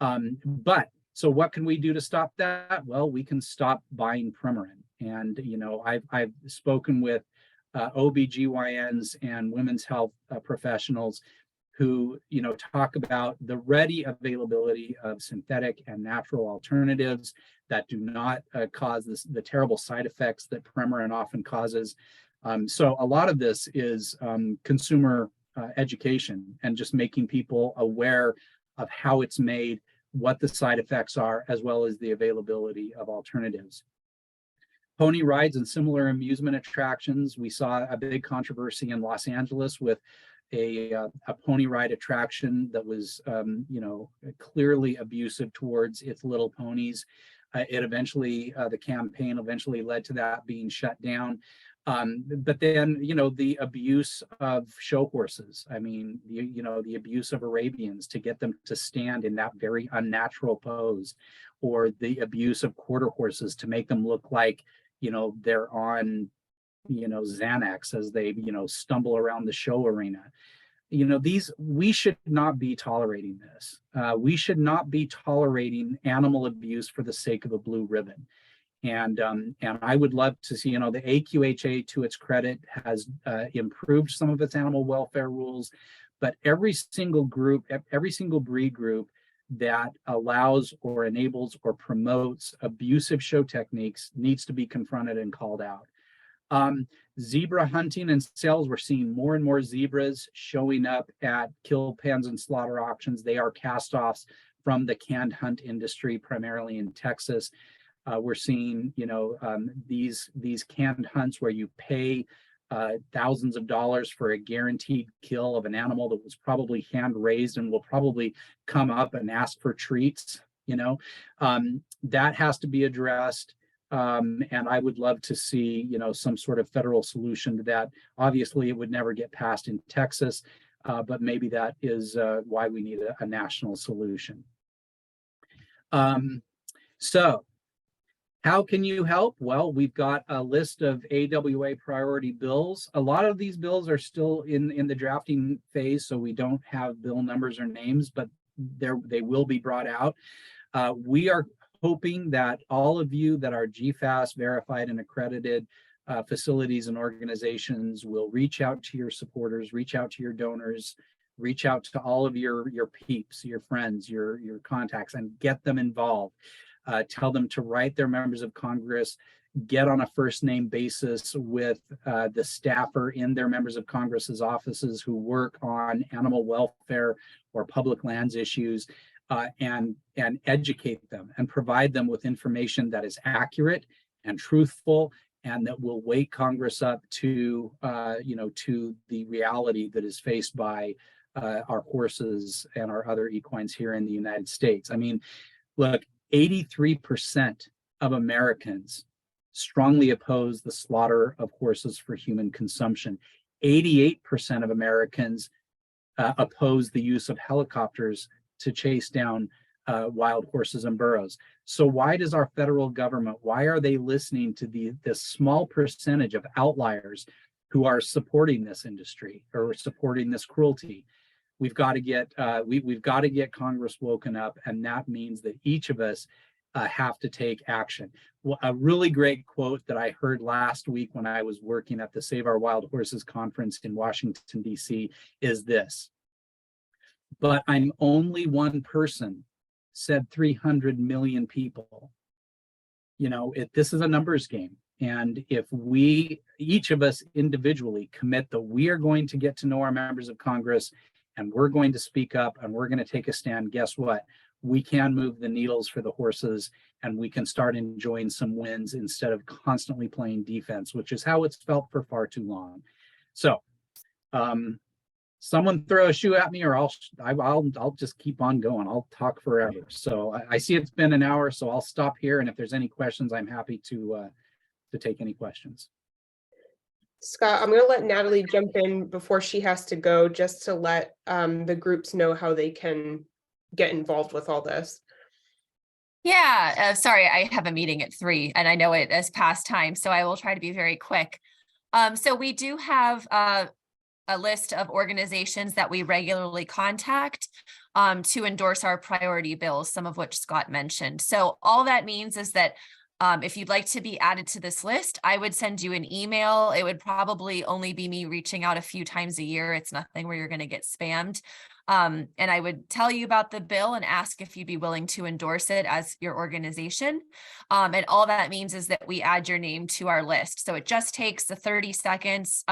So what can we do to stop that? Well, we can stop buying Premarin. And I've spoken with OBGYNs and women's health professionals who talk about the ready availability of synthetic and natural alternatives that do not cause the terrible side effects that Premarin often causes. So a lot of this is consumer education and just making people aware of how it's made, what the side effects are, as well as the availability of alternatives. Pony rides and similar amusement attractions. We saw a big controversy in Los Angeles with a pony ride attraction that was, clearly abusive towards its little ponies. The campaign eventually led to that being shut down. But then, the abuse of show horses. I mean, the abuse of Arabians to get them to stand in that very unnatural pose, or the abuse of quarter horses to make them look like, they're on, Xanax as they, stumble around the show arena. We should not be tolerating this. We should not be tolerating animal abuse for the sake of a blue ribbon. And I would love to see, you know, the AQHA, to its credit, has improved some of its animal welfare rules, but every single group, every single breed group that allows or enables or promotes abusive show techniques needs to be confronted and called out. Zebra hunting and sales, we're seeing more and more zebras showing up at kill pens and slaughter auctions. They are cast-offs from the canned hunt industry, primarily in Texas. We're seeing, you know, these canned hunts where you pay thousands of dollars for a guaranteed kill of an animal that was probably hand raised and will probably come up and ask for treats. You know, that has to be addressed. And I would love to see, you know, some sort of federal solution to that. Obviously, it would never get passed in Texas, but maybe that is why we need a national solution. So how can you help? Well, we've got a list of AWA priority bills. A lot of these bills are still in the drafting phase, so we don't have bill numbers or names, but they will be brought out. We are hoping that all of you that are GFAS verified and accredited facilities and organizations will reach out to your supporters, reach out to your donors, reach out to all of your peeps, your friends, your contacts, and get them involved. Tell them to write their members of Congress, get on a first name basis with the staffer in their members of Congress's offices who work on animal welfare or public lands issues, and educate them and provide them with information that is accurate and truthful and that will wake Congress up to, you know, to the reality that is faced by our horses and our other equines here in the United States. I mean, look, 83% of Americans strongly oppose the slaughter of horses for human consumption. 88% of Americans oppose the use of helicopters to chase down wild horses and burros. So why does our federal government, why are they listening to this small percentage of outliers who are supporting this industry or supporting this cruelty? We've got to get we've got to get Congress woken up, and that means that each of us have to take action. Well, a really great quote that I heard last week when I was working at the Save Our Wild Horses conference in Washington, D.C. is this: "But I'm only one person," said 300 million people. You know, this is a numbers game. And if we, each of us individually, commit that we are going to get to know our members of Congress and we're going to speak up and we're going to take a stand, guess what? We can move the needles for the horses and we can start enjoying some wins instead of constantly playing defense, which is how it's felt for far too long. So someone throw a shoe at me or I'll just keep on going. I'll talk forever. So I see it's been an hour, so I'll stop here. And if there's any questions, I'm happy to take any questions. Scott, I'm going to let Natalie jump in before she has to go, just to let the groups know how they can get involved with all this. Yeah, sorry, I have a meeting at 3 and I know it is past time, so I will try to be very quick. So we do have a list of organizations that we regularly contact to endorse our priority bills, some of which Scott mentioned. So all that means is that if you'd like to be added to this list, I would send you an email. It would probably only be me reaching out a few times a year. It's nothing where you're going to get spammed. And I would tell you about the bill and ask if you'd be willing to endorse it as your organization. And all that means is that we add your name to our list. So it just takes the 30 seconds.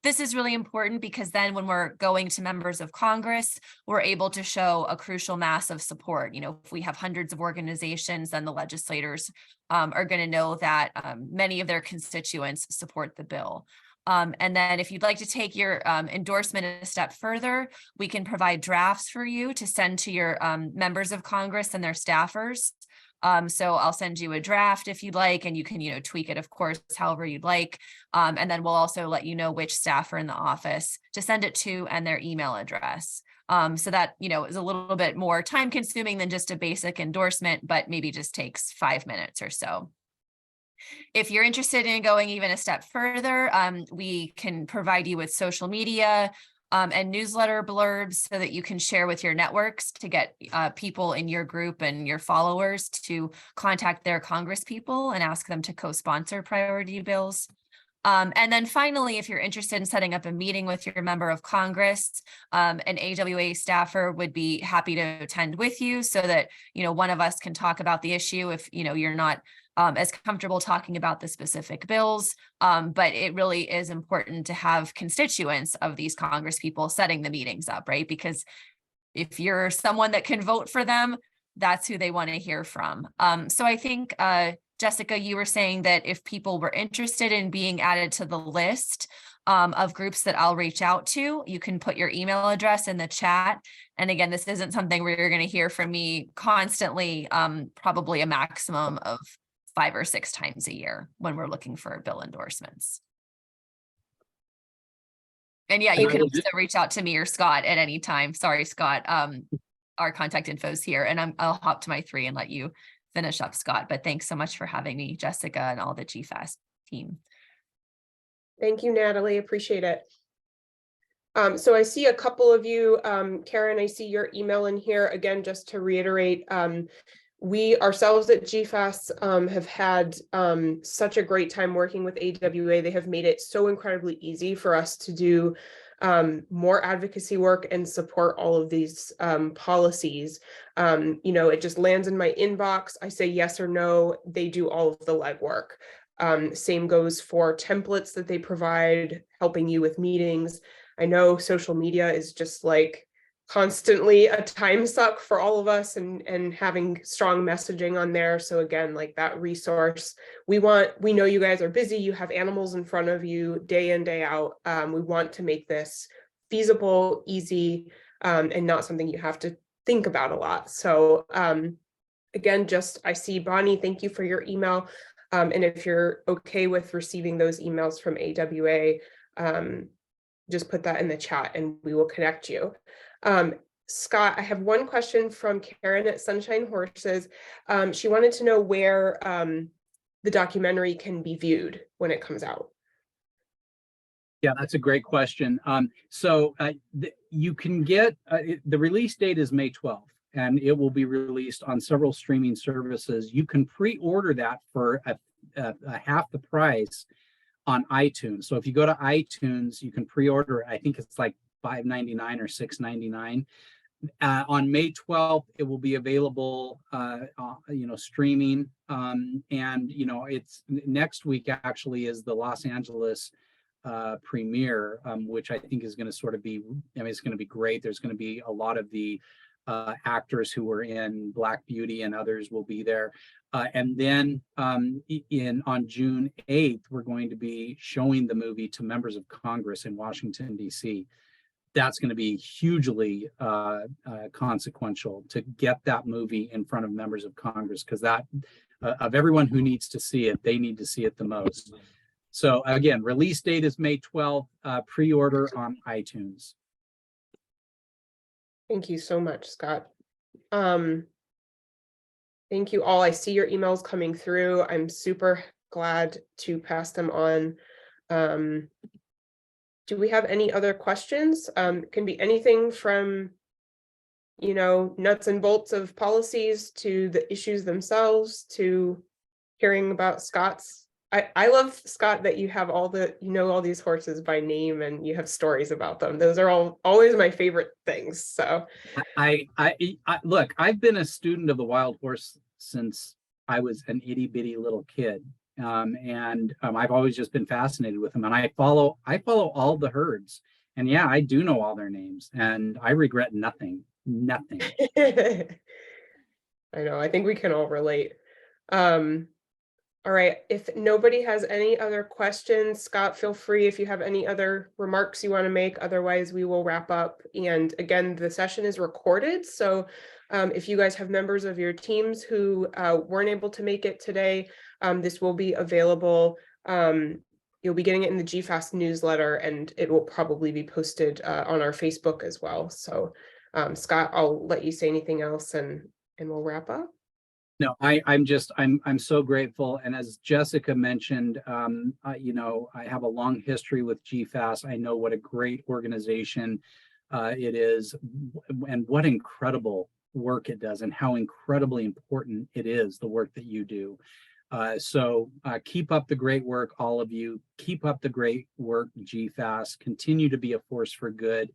This is really important because then when we're going to members of Congress, we're able to show a crucial mass of support. You know, if we have hundreds of organizations, then the legislators are going to know that many of their constituents support the bill. And then if you'd like to take your endorsement a step further, we can provide drafts for you to send to your members of Congress and their staffers. So I'll send you a draft if you'd like, and you can, you know, tweak it, of course, however you'd like. And then we'll also let you know which staffer in the office to send it to and their email address. So that, you know, is a little bit more time consuming than just a basic endorsement, but maybe just takes 5 minutes or so. If you're interested in going even a step further, we can provide you with social media and newsletter blurbs so that you can share with your networks to get people in your group and your followers to contact their Congress people and ask them to co-sponsor priority bills. And then finally, if you're interested in setting up a meeting with your member of Congress, an AWA staffer would be happy to attend with you so that, one of us can talk about the issue if, you're not as comfortable talking about the specific bills. But it really is important to have constituents of these Congress people setting the meetings up, right? Because if you're someone that can vote for them, that's who they want to hear from. So I think, Jessica, you were saying that if people were interested in being added to the list of groups that I'll reach out to, you can put your email address in the chat. And again, this isn't something where you're going to hear from me constantly, probably a maximum of 5 or 6 times a year when we're looking for bill endorsements. And yeah, you can also reach out to me or Scott at any time. Sorry, Scott. Our contact info is here, and I'll hop to my 3 and let you finish up, Scott. But thanks so much for having me, Jessica, and all the GFAST team. Thank you, Natalie. Appreciate it. So I see a couple of you, Karen, I see your email in here. Again, just to reiterate, we ourselves at GFAST have had such a great time working with AWA. They have made it so incredibly easy for us to do more advocacy work and support all of these policies. It just lands in my inbox. I say yes or no. They do all of the legwork. Same goes for templates that they provide, helping you with meetings. I know social media is just like constantly a time suck for all of us, and having strong messaging on there. So again, like that resource, we know you guys are busy, you have animals in front of you day in, day out. We want to make this feasible, easy, and not something you have to think about a lot. So again, I see Bonnie, thank you for your email. And if you're okay with receiving those emails from AWA, just put that in the chat and we will connect you. Scott, I have one question from Karen at Sunshine Horses. She wanted to know where the documentary can be viewed when it comes out. Yeah, that's a great question. You can get, the release date is May 12th, and it will be released on several streaming services. You can pre-order that for a half the price on iTunes. So if you go to iTunes, you can pre-order, I think it's like $5.99 or $6.99. On May 12th, it will be available, streaming. It's next week actually is the Los Angeles premiere, which I think is going to sort of be, it's going to be great. There's going to be a lot of the actors who were in Black Beauty and others will be there. And then on June 8th, we're going to be showing the movie to members of Congress in Washington, D.C. That's going to be hugely consequential to get that movie in front of members of Congress, because that of everyone who needs to see it, they need to see it the most. So again, release date is May 12th, pre-order on iTunes. Thank you so much, Scott. Thank you all. I see your emails coming through. I'm super glad to pass them on. Do we have any other questions? It can be anything from, nuts and bolts of policies to the issues themselves, to hearing about Scott's. I love, Scott, that you have all these horses by name and you have stories about them. Those are always my favorite things. So I look, I've been a student of the wild horse since I was an itty bitty little kid. I've always just been fascinated with them, and I follow all the herds, and yeah, I do know all their names, and I regret nothing. I know, I think we can all relate. All right, if nobody has any other questions, Scott, feel free if you have any other remarks you want to make. Otherwise, we will wrap up. And again, the session is recorded, so if you guys have members of your teams who weren't able to make it today, this will be available. You'll be getting it in the GFAST newsletter, and it will probably be posted on our Facebook as well. So Scott, I'll let you say anything else and we'll wrap up. No, I'm so grateful. And as Jessica mentioned, you know, I have a long history with GFAS. I know what a great organization it is, and what incredible work it does, and how incredibly important it is, the work that you do. So keep up the great work, all of you. Keep up the great work, GFAS. Continue to be a force for good.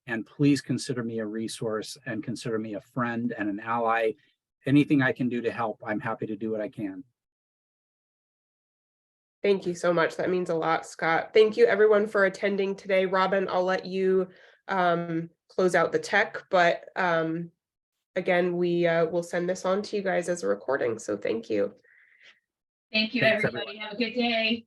And please consider me a resource, and consider me a friend and an ally. Anything I can do to help, I'm happy to do what I can. Thank you so much. That means a lot, Scott. Thank you everyone for attending today. Robin, I'll let you close out the tech, but again, we will send this on to you guys as a recording. So thank you. Thank you, Thanks, everybody. Have a good day.